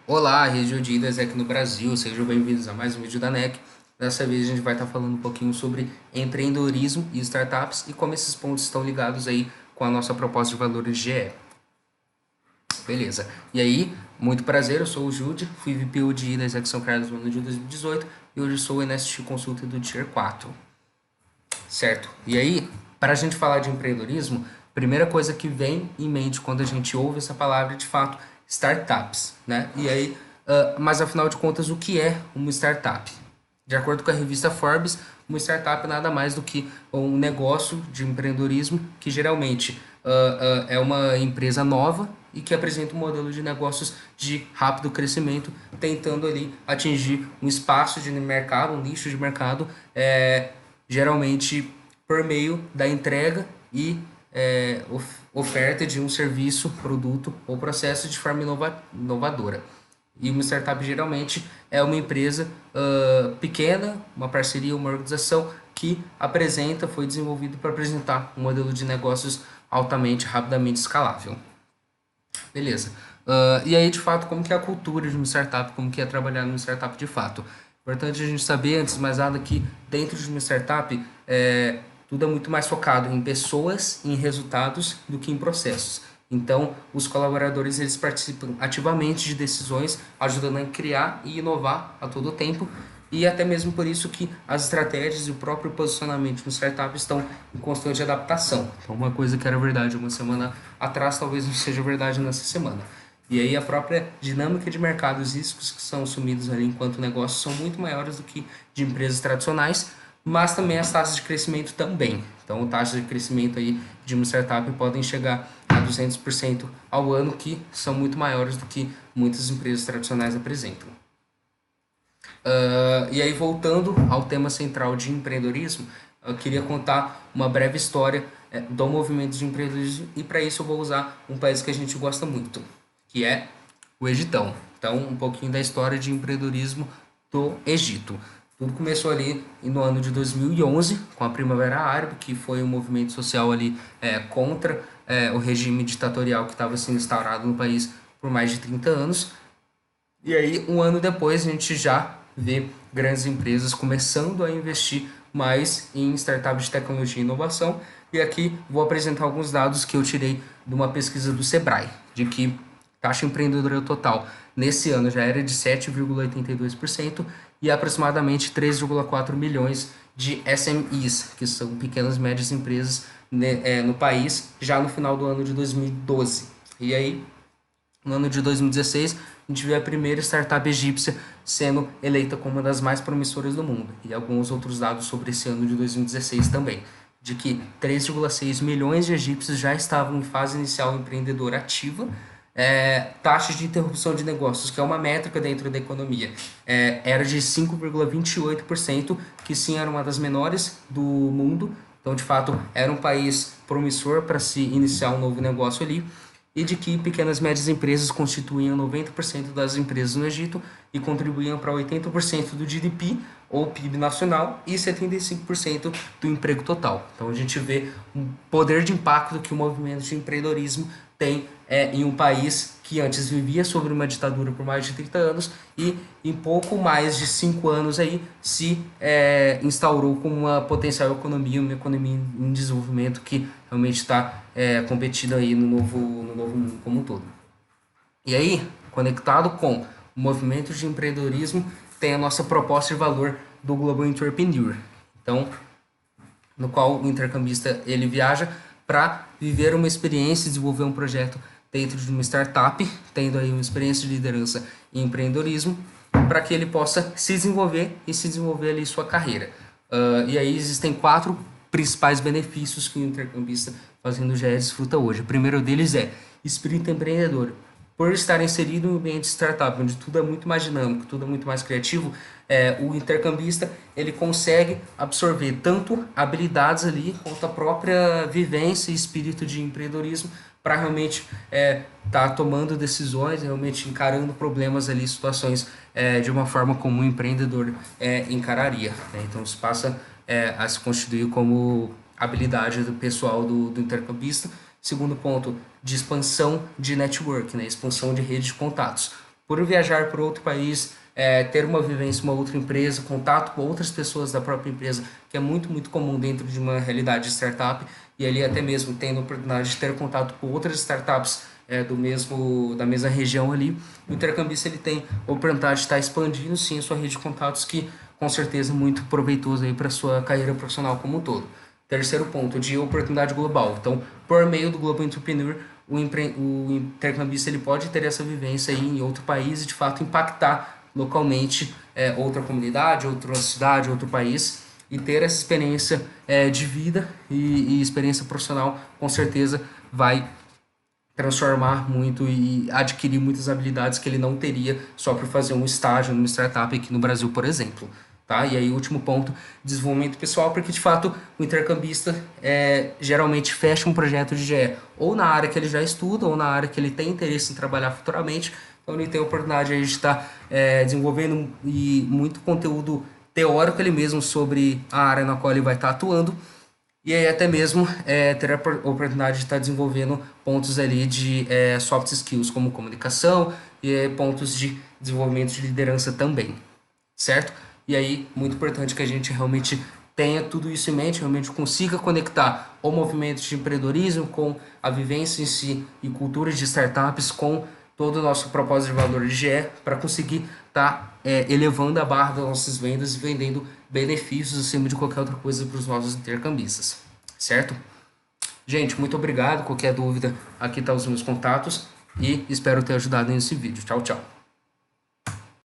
Olá, rede de Idas aqui no Brasil, sejam bem-vindos a mais um vídeo da NEC. Dessa vez a gente vai estar falando um pouquinho sobre empreendedorismo e startups e como esses pontos estão ligados aí com a nossa proposta de valores GE. Beleza. E aí, muito prazer, eu sou o Jude, fui VP de Idas aqui em São Carlos no ano de 2018 e hoje sou o NST Consultant do Tier 4. Certo? E aí, para a gente falar de empreendedorismo, primeira coisa que vem em mente quando a gente ouve essa palavra, de fato, startups, né? E aí, mas afinal de contas, o que é uma startup? De acordo com a revista Forbes, uma startup nada mais do que um negócio de empreendedorismo que geralmente é uma empresa nova e que apresenta um modelo de negócios de rápido crescimento, tentando ali atingir um espaço de mercado, um nicho de mercado, geralmente por meio da entrega e oferta de um serviço, produto ou processo de forma inovadora. E uma startup geralmente é uma empresa pequena, uma parceria, uma organização que apresenta, foi desenvolvido para apresentar um modelo de negócios altamente, rapidamente escalável. Beleza. E aí, de fato, como que é a cultura de uma startup, como que é trabalhar numa startup de fato. Importante a gente saber, antes de mais nada, que dentro de uma startup, tudo é muito mais focado em pessoas, em resultados, do que em processos. Então, os colaboradores eles participam ativamente de decisões, ajudando a criar e inovar a todo tempo, e até mesmo por isso que as estratégias e o próprio posicionamento no startup estão em constante adaptação. Então, uma coisa que era verdade uma semana atrás, talvez não seja verdade nessa semana. E aí a própria dinâmica de mercado, os riscos que são assumidos ali enquanto negócio são muito maiores do que de empresas tradicionais, mas também as taxas de crescimento também. Então, taxas de crescimento aí de uma startup podem chegar a 200% ao ano, que são muito maiores do que muitas empresas tradicionais apresentam. E aí, voltando ao tema central de empreendedorismo, eu queria contar uma breve história do movimento de empreendedorismo e para isso eu vou usar um país que a gente gosta muito, que é o Egitão. Então, um pouquinho da história de empreendedorismo do Egito. Tudo começou ali no ano de 2011, com a Primavera Árabe, que foi um movimento social ali contra o regime ditatorial que estava sendo instaurado no país por mais de 30 anos. E aí, um ano depois, a gente já vê grandes empresas começando a investir mais em startups de tecnologia e inovação. E aqui vou apresentar alguns dados que eu tirei de uma pesquisa do Sebrae, de que taxa empreendedora total nesse ano já era de 7,82% e aproximadamente 3,4 milhões de SMEs, que são pequenas e médias empresas, né, no país, já no final do ano de 2012. E aí, no ano de 2016, a gente vê a primeira startup egípcia sendo eleita como uma das mais promissoras do mundo. E alguns outros dados sobre esse ano de 2016 também, de que 3,6 milhões de egípcios já estavam em fase inicial empreendedora ativa, taxa de interrupção de negócios, que é uma métrica dentro da economia, era de 5,28%, que sim era uma das menores do mundo. Então, de fato, era um país promissor para se iniciar um novo negócio ali, e de que pequenas e médias empresas constituíam 90% das empresas no Egito e contribuíam para 80% do GDP ou PIB nacional e 75% do emprego total. Então a gente vê um poder de impacto que o movimento de empreendedorismo tem em um país que antes vivia sobre uma ditadura por mais de 30 anos e em pouco mais de 5 anos aí se instaurou como uma potencial economia, uma economia em desenvolvimento que realmente está competindo aí no novo mundo como um todo. E aí, conectado com o movimento de empreendedorismo, tem a nossa proposta de valor do Global Entrepreneur. Então, no qual o intercambista ele viaja para viver uma experiência e desenvolver um projeto dentro de uma startup, tendo aí uma experiência de liderança e empreendedorismo, para que ele possa se desenvolver e se desenvolver ali sua carreira. E aí existem quatro principais benefícios que o intercambista fazendo GE desfruta hoje. O primeiro deles é espírito empreendedor. Por estar inserido em um ambiente startup, onde tudo é muito mais dinâmico, tudo é muito mais criativo, o intercambista ele consegue absorver tanto habilidades ali quanto a própria vivência e espírito de empreendedorismo para realmente tá tomando decisões, realmente encarando problemas ali, situações de uma forma como um empreendedor encararia. Né? Então isso passa a se constituir como habilidade do pessoal do intercambista. Segundo ponto, de expansão de network, né? Expansão de rede de contatos. por viajar para outro país, ter uma vivência em uma outra empresa, contato com outras pessoas da própria empresa, que é muito, muito comum dentro de uma realidade de startup, e ali até mesmo tendo a oportunidade de ter contato com outras startups da mesma região ali, o intercambista ele tem a oportunidade de estar expandindo sim a sua rede de contatos, que com certeza é muito proveitoso aí para a sua carreira profissional como um todo. Terceiro ponto, de oportunidade global. Então, por meio do Global Entrepreneur, o intercambista ele pode ter essa vivência aí em outro país e de fato impactar localmente outra comunidade, outra cidade, outro país, e ter essa experiência de vida e experiência profissional com certeza vai transformar muito e adquirir muitas habilidades que ele não teria só por fazer um estágio numa startup aqui no Brasil, por exemplo. Tá? E aí, último ponto, desenvolvimento pessoal, porque de fato o intercambista geralmente fecha um projeto de GE ou na área que ele já estuda ou na área que ele tem interesse em trabalhar futuramente. Então, ele tem a oportunidade de estar desenvolvendo muito conteúdo teórico ele mesmo sobre a área na qual ele vai estar atuando. E aí até mesmo ter a oportunidade de estar desenvolvendo pontos ali de soft skills, como comunicação e pontos de desenvolvimento de liderança também, certo? E aí, muito importante que a gente realmente tenha tudo isso em mente, realmente consiga conectar o movimento de empreendedorismo com a vivência em si e cultura de startups com todo o nosso propósito de valor de GE para conseguir estar elevando a barra das nossas vendas e vendendo benefícios acima de qualquer outra coisa para os nossos intercambistas, certo? Gente, muito obrigado. Qualquer dúvida, aqui estão os meus contatos e espero ter ajudado nesse vídeo. Tchau, tchau.